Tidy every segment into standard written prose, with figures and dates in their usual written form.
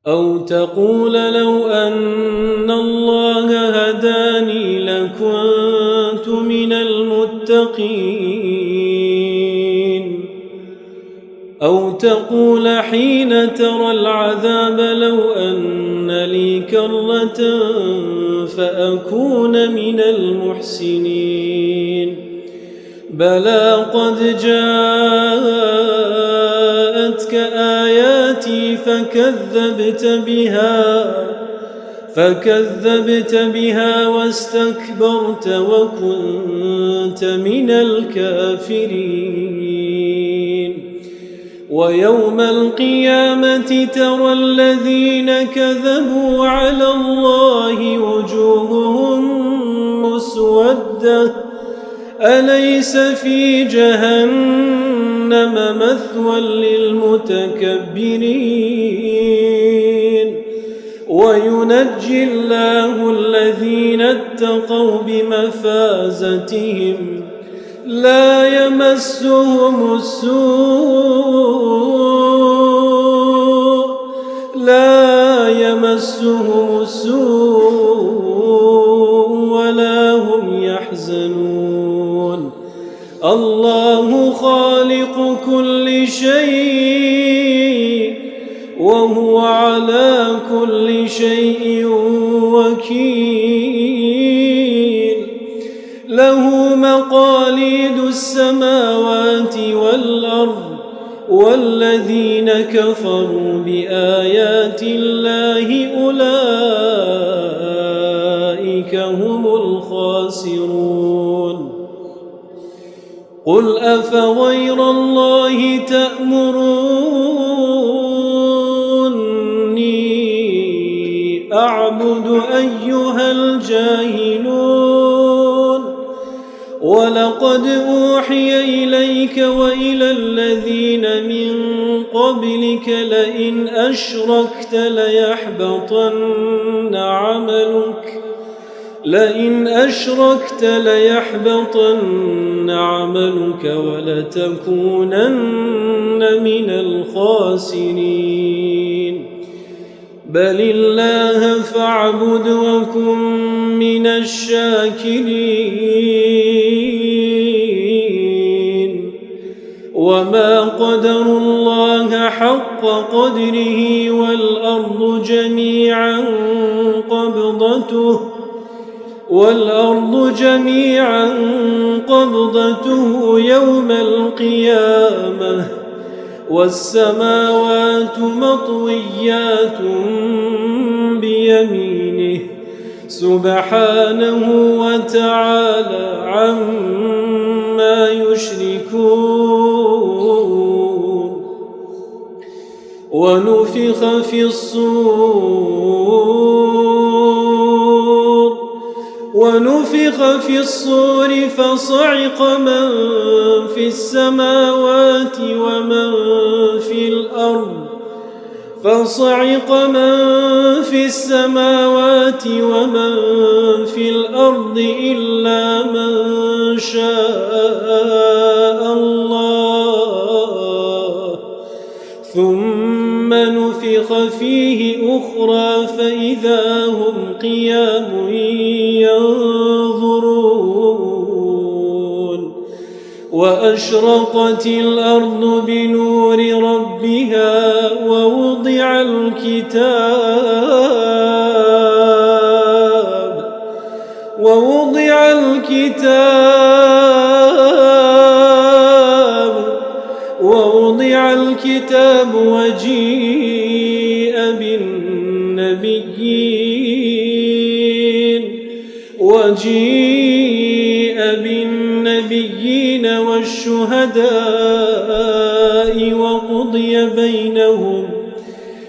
أو تقول لو أن الله هداني لكنت من المتقين. أو تقول حين ترى العذاب لو أن لي كرة فأكون من المحسنين. بلى قد جاءتك آياتي فكذبت بها واستكبرت وكنت من الكافرين. ويوم القيامة ترى الذين كذبوا على الله وجوههم مسودة أليس في جهنم مثوى للمتكبرين. وينجي الله الذين اتقوا بمفازتهم لا يمسهم السوء ولا هم يحزنون. الله خالق كل شيء وهو على كل شيء وكيل. له مقاليد السماوات والأرض والذين كفروا بآيات الله أولئك هم الخاسرون. قل أفغير الله تأمروني أعبد أيها الجاهلون. ولقد أوحي إليك وإلى الذين من قبلك لئن أشركت ليحبطن عملك ولتكونن من الخاسرين. بل الله فاعبد وكن من الشاكرين. وما قدروا الله حق قدره والأرض جميعا قبضته يوم القيامة والسماوات مطويات بيمينه سبحانه وتعالى عما يشركون. ونفخ في الصور فصعق من في السماوات ومن في الأرض إلا من شاء الله ثم نفخ فيه أخرى فإذا هم قيام ينظرون. وأشرقت الأرض بنور ربها ووضع الكتاب وجيء بالنبيين والشهداء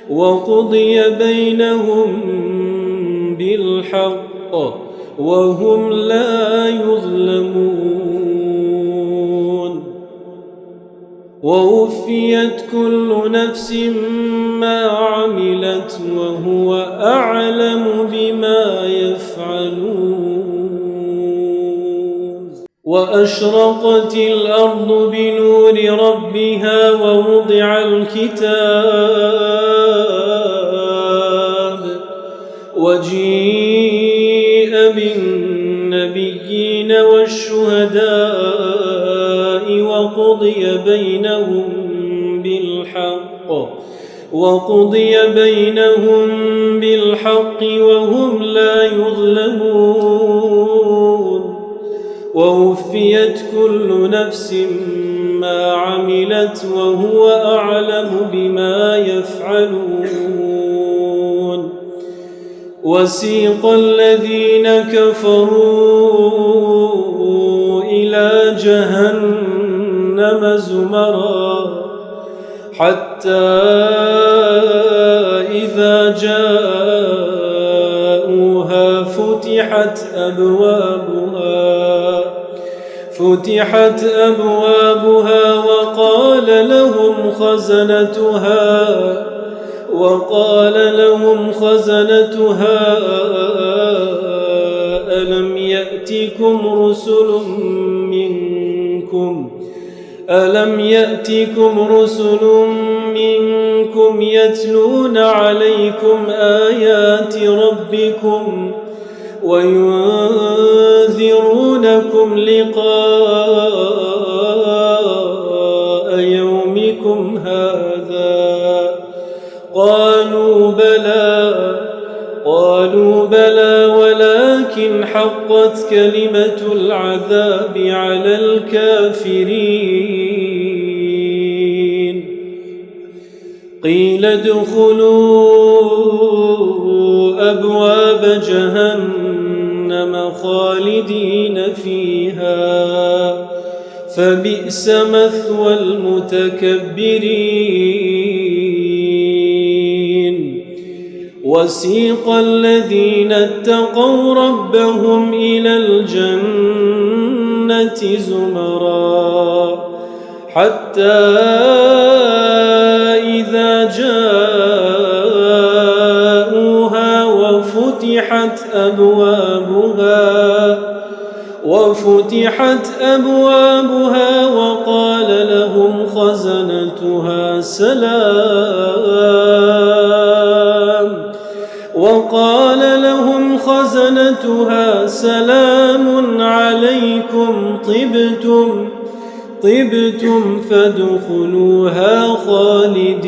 وقضي بينهم بالحق وهم لا يظلمون. ووفيت كل نفس ما عملت وهو أعلم بما يفعلون. وأشرقت الأرض بنور ربها ووضع الكتاب وجيء بالنبيين والشهداء وقضي بينهم بالحق وهم لا يظلمون ووفيت كل نفس ما عملت وهو أعلم بما يفعلون وسيق الذين كفروا إلى جهنم زمرا حتى إذا جاءوها فتحت أبوابها وقال لهم خزنتها ألم يأتكم رسل منكم يتلون عليكم آيات ربكم وينذرونكم لقاء يومكم هذا قالوا بلى ولكن حقت كلمة العذاب على الكافرين قيل ادخلوا أبواب جهنم خالدين فيها فبئس مثوى المتكبرين وسيق الذين اتقوا ربهم إلى الجنة زمرا حتى إذا جاءوها وفتحت أبوابها وقال لهم خزنتها سلام عليكم طبتم فادخلوها خالدين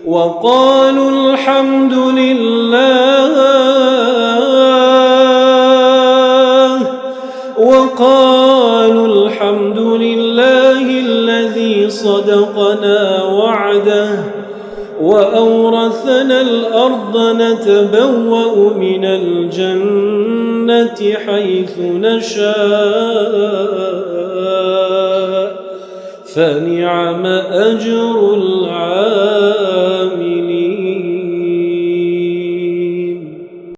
وقالوا الحمد لله الذي صدقنا وعده وأورثنا الأرض نتبوأ من الجنة حيث نشاء فنعم أجر العاملين.